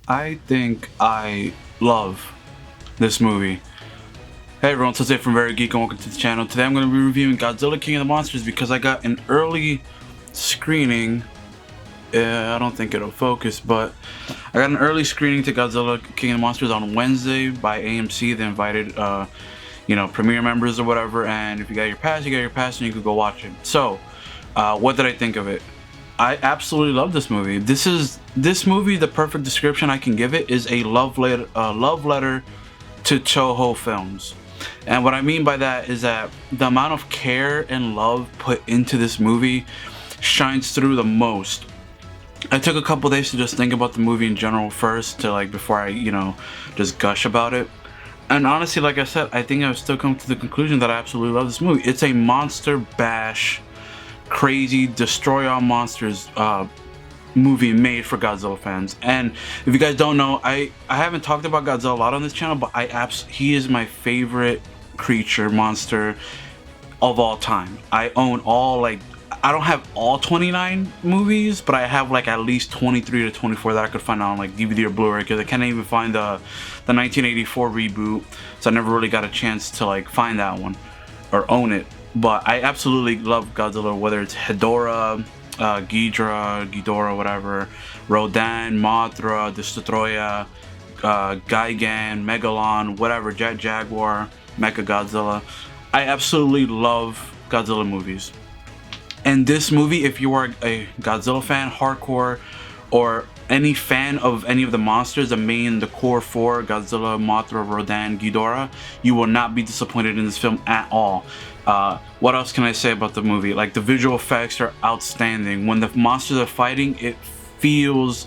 I think I love this movie. Hey everyone, so today from Very Geek and welcome to the channel. Today I'm going to be reviewing Godzilla King of the Monsters because I got an early screening. I don't think it'll focus, but I got an early screening to Godzilla King of the Monsters on Wednesday by AMC. They invited, premiere members or whatever, and if you got your pass, you got your pass and you could go watch it. So, what did I think of it? I absolutely love this movie. This movie, the perfect description I can give it is a love letter to Toho films. And what I mean by that is that the amount of care and love put into this movie shines through the most. I took a couple days to just think about the movie in general first, to before I, just gush about it. And honestly, like I said, I think I've still come to the conclusion that I absolutely love this movie. It's a monster bash, crazy, destroy all monsters movie made for Godzilla fans. And if you guys don't know, I haven't talked about Godzilla a lot on this channel, but he is my favorite creature monster of all time. I own all, I don't have all 29 movies, but I have at least 23 to 24 that I could find on DVD or Blu-ray, because I can't even find the 1984 reboot, so I never really got a chance to find that one or own it. But I absolutely love Godzilla, whether it's Hedorah, Ghidorah, whatever, Rodan, Mothra, Destoroyah, Gigan, Megalon, whatever, Jet Jaguar, Mechagodzilla. I absolutely love Godzilla movies. And this movie, if you are a Godzilla fan, hardcore, or any fan of any of the monsters, the core four, Godzilla, Mothra, Rodan, Ghidorah, you will not be disappointed in this film at all. What else can I say about the movie? The visual effects are outstanding. When the monsters are fighting, it feels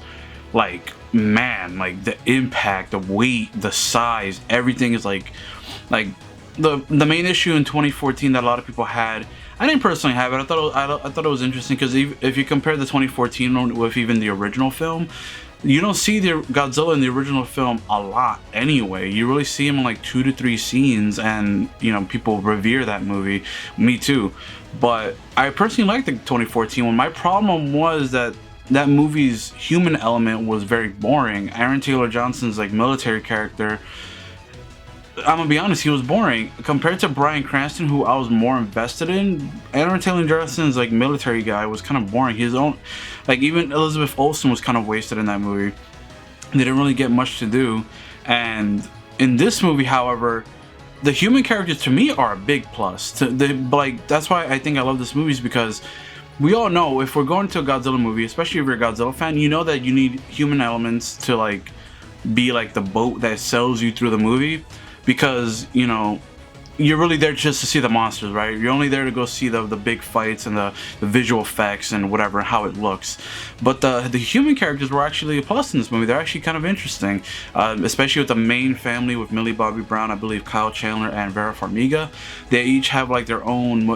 man, the impact, the weight, the size, everything is the main issue in 2014 that a lot of people had. I didn't personally have it. I thought it was interesting because if you compare the 2014 one with even the original film, you don't see the Godzilla in the original film a lot anyway. You really see him in 2 to 3 scenes, and people revere that movie. Me too. But I personally like the 2014 one. My problem was that movie's human element was very boring. Aaron Taylor Johnson's military character, I'm gonna be honest, he was boring compared to Bryan Cranston, who I was more invested in. Aaron Taylor Johnson's military guy was kind of boring. His own, even Elizabeth Olsen was kind of wasted in that movie. They didn't really get much to do. And in this movie, however, the human characters to me are a big plus. That's why I think I love this movie, is because we all know if we're going to a Godzilla movie, especially if you're a Godzilla fan, you know that you need human elements to be the boat that sells you through the movie. Because you're really there just to see the monsters, right? You're only there to go see the big fights and the visual effects and whatever, how it looks. But the human characters were actually a plus in this movie. They're actually kind of interesting, especially with the main family, with Millie Bobby Brown, I believe Kyle Chandler, and Vera Farmiga. They each have their own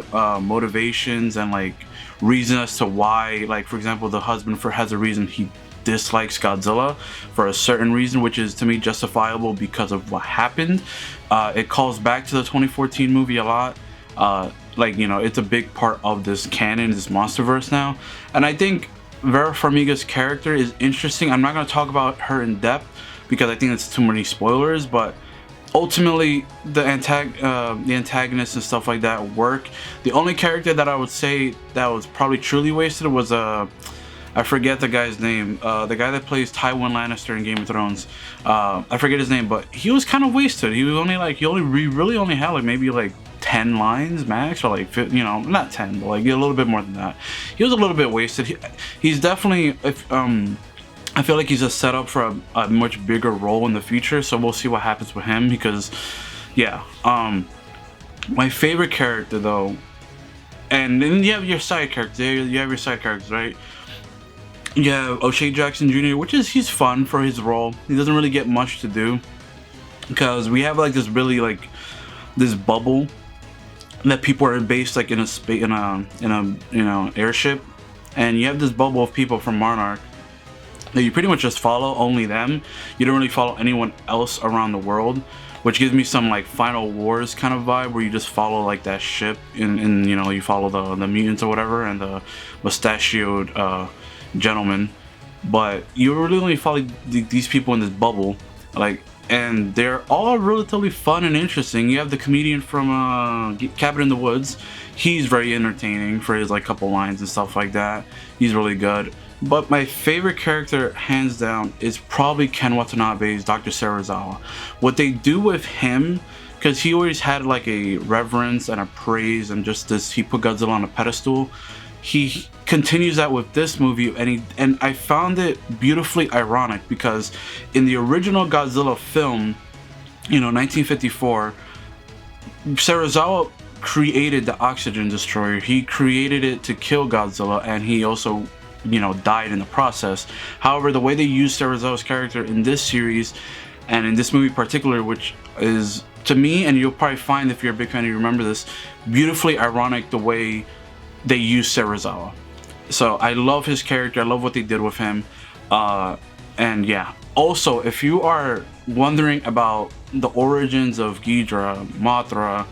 motivations and reason as to why. For example, the husband has a reason he dislikes Godzilla for a certain reason, which is to me justifiable because of what happened. It calls back to the 2014 movie a lot. It's a big part of this canon, this MONSTERVERSE now. And I think Vera Farmiga's character is interesting. I'm not going to talk about her in depth because I think it's too many spoilers, but ultimately the antagonists and stuff like that work. The only character that I would say that was probably truly wasted was I forget the guy's name. The guy that plays Tywin Lannister in Game of Thrones. I forget his name, but he was kind of wasted. He was only he really only had maybe 10 lines max, or not 10, but a little bit more than that. He was a little bit wasted. He's definitely, I feel like he's a setup for a much bigger role in the future. So we'll see what happens with him, because yeah. My favorite character though, and then you have your side characters. You have your side characters, right? Yeah, O'Shea Jackson Jr., he's fun for his role. He doesn't really get much to do because we have this really this bubble that people are based in a airship, and you have this bubble of people from Monarch that you pretty much just follow, only them. You don't really follow anyone else around the world, which gives me some Final Wars kind of vibe, where you just follow that ship and you follow the mutants or whatever, and the mustachioed gentleman. but you really only follow these people in this bubble, like, and they're all relatively fun and interesting. You have the comedian from Cabin in the Woods. He's very entertaining for his like couple lines and stuff like that. He's really good. But my favorite character, hands down, is probably Ken Watanabe's Dr. Serizawa. What they do with him, because he always had like a reverence and a praise and just this, he put Godzilla on a pedestal. He continues that with this movie, and I found it beautifully ironic because in the original Godzilla film, you know, 1954, Serizawa created the oxygen destroyer. He created it to kill Godzilla, and he also, you know, died in the process. However, the way they use Serizawa's character in this series and in this movie in particular, which is, to me, and you'll probably find if you're a big fan, you remember this, beautifully ironic the way they use Serizawa. So I love his character. I love what they did with him. And yeah, also, if you are wondering about the origins of Ghidorah, Mothra,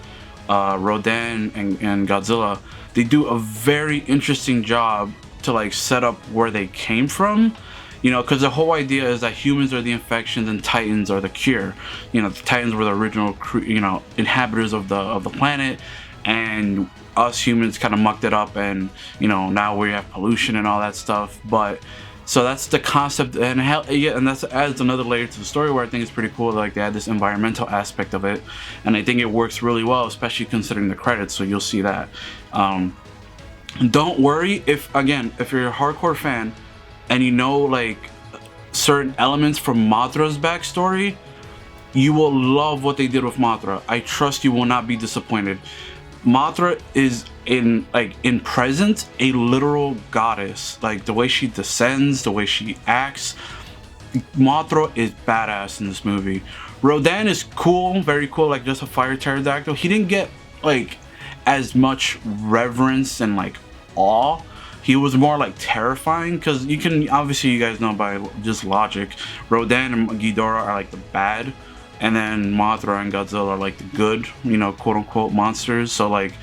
Rodan, and Godzilla, they do a very interesting job to like set up where they came from. You know, because the whole idea is that humans are the infections and Titans are the cure. You know, the Titans were the original, you know, inhabitants of the planet, and us humans kind of mucked it up, and you know, now we have pollution and all that stuff. But so that's the concept, and yeah, and that adds another layer to the story where I think it's pretty cool. Like they add this environmental aspect of it, and I think it works really well, especially considering the credits. So you'll see that. Don't worry if you're a hardcore fan and you know like certain elements from Mothra's backstory, you will love what they did with Mothra. I trust you will not be disappointed. Mothra is in present a literal goddess. Like the way she descends, the way she acts, Mothra is badass in this movie. Rodan is cool, very cool, like just a fire pterodactyl. He didn't get like as much reverence and like awe. He was more like terrifying, because you can obviously, you guys know by just logic, Rodan and Ghidorah are like the bad, and then Mothra and Godzilla are like the good, you know, quote unquote monsters. So like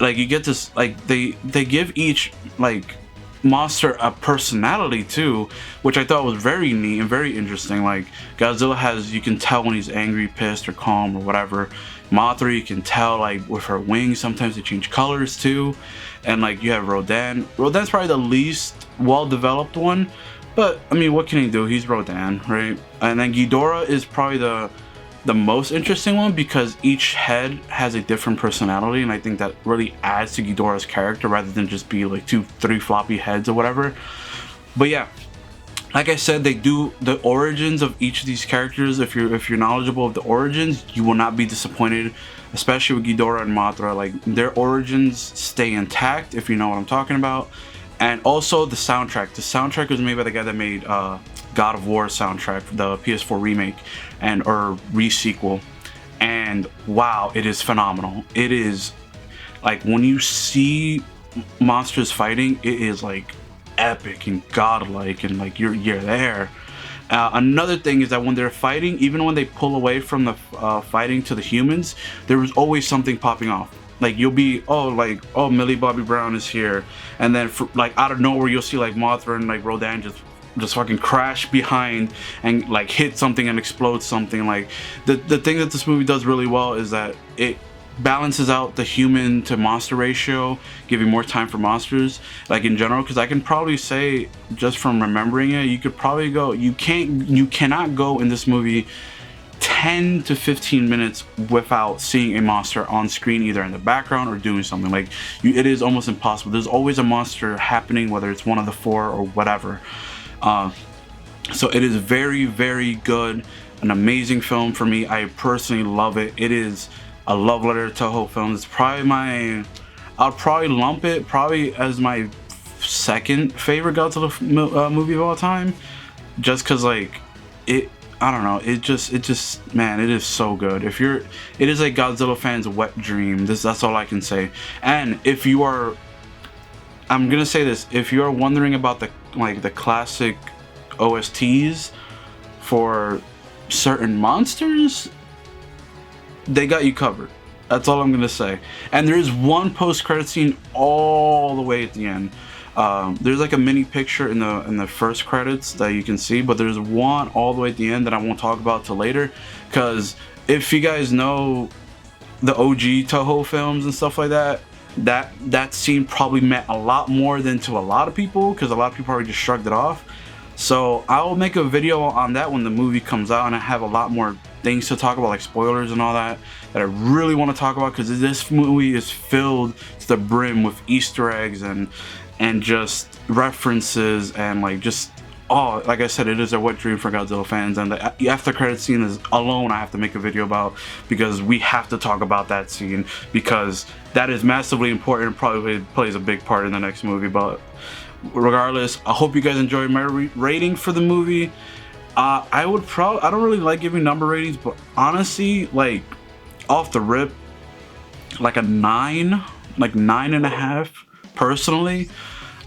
you get this, like they give each like monster a personality too, which I thought was very neat and very interesting. Like Godzilla has, you can tell when he's angry, pissed, or calm, or whatever. Mothra, you can tell like with her wings, sometimes they change colors too. And like you have Rodan. Rodan's probably the least well developed one, but I mean, what can he do? He's Rodan, right? And then Ghidorah is probably the most interesting one, because each head has a different personality, and I think that really adds to Ghidorah's character rather than just be like 2-3 floppy heads or whatever. But yeah, like I said, they do the origins of each of these characters. If you're knowledgeable of the origins, you will not be disappointed, especially with Ghidorah and Mothra. Like their origins stay intact, if you know what I'm talking about. And also the soundtrack. The soundtrack was made by the guy that made God of War soundtrack, the PS4 remake or re-sequel. And wow, it is phenomenal. It is like, when you see monsters fighting, it is like epic and godlike, and like you're there. Another thing is that when they're fighting, even when they pull away from the fighting to the humans, there was always something popping off. Like you'll be, oh Millie Bobby Brown is here, and then like out of nowhere you'll see like Mothra and like Rodan just fucking crash behind and like hit something and explode something. Like the thing that this movie does really well is that it balances out the human to monster ratio, giving more time for monsters, like in general. Because I can probably say, just from remembering it, you could probably go, you cannot go in this movie 10 to 15 minutes without seeing a monster on screen, either in the background or doing something. Like it is almost impossible. There's always a monster happening, whether it's one of the 4 or whatever. So it is very, very good, an amazing film for me. I personally love it. It is a love letter to Toho films. It's probably I'll probably lump it probably as my second favorite Godzilla movie of all time, just because like I don't know, it just man, it is so good. It is a Godzilla fan's wet dream. That's all I can say. And if you are, I'm gonna say this, if you are wondering about the classic OSTs for certain monsters, they got you covered. That's all I'm gonna say. And there is one post-credit scene all the way at the end. There's like a mini picture in the first credits that you can see, but there's one all the way at the end that I won't talk about till later, because if you guys know the OG Toho films and stuff like that, that scene probably meant a lot more than to a lot of people, because a lot of people already just shrugged it off. So I'll make a video on that when the movie comes out, and I have a lot more things to talk about, like spoilers and all that I really want to talk about, because this movie is filled to the brim with Easter eggs and just references, and like just, oh, like I said, it is a wet dream for Godzilla fans. And the after credit scene is alone I have to make a video about, because we have to talk about that scene, because that is massively important and probably plays a big part in the next movie. But regardless, I hope you guys enjoyed my rating for the movie. I don't really like giving number ratings, but honestly, like off the rip, like a 9, like 9.5 personally.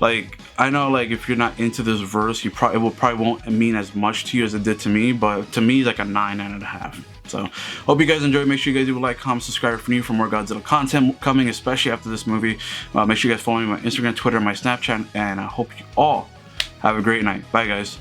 Like, I know, like, if you're not into this verse, it probably won't mean as much to you as it did to me, but to me, like a 9.5. So, hope you guys enjoyed. Make sure you guys do like, comment, subscribe for more Godzilla content coming, especially after this movie. Make sure you guys follow me on my Instagram, Twitter, and my Snapchat, and I hope you all have a great night. Bye, guys.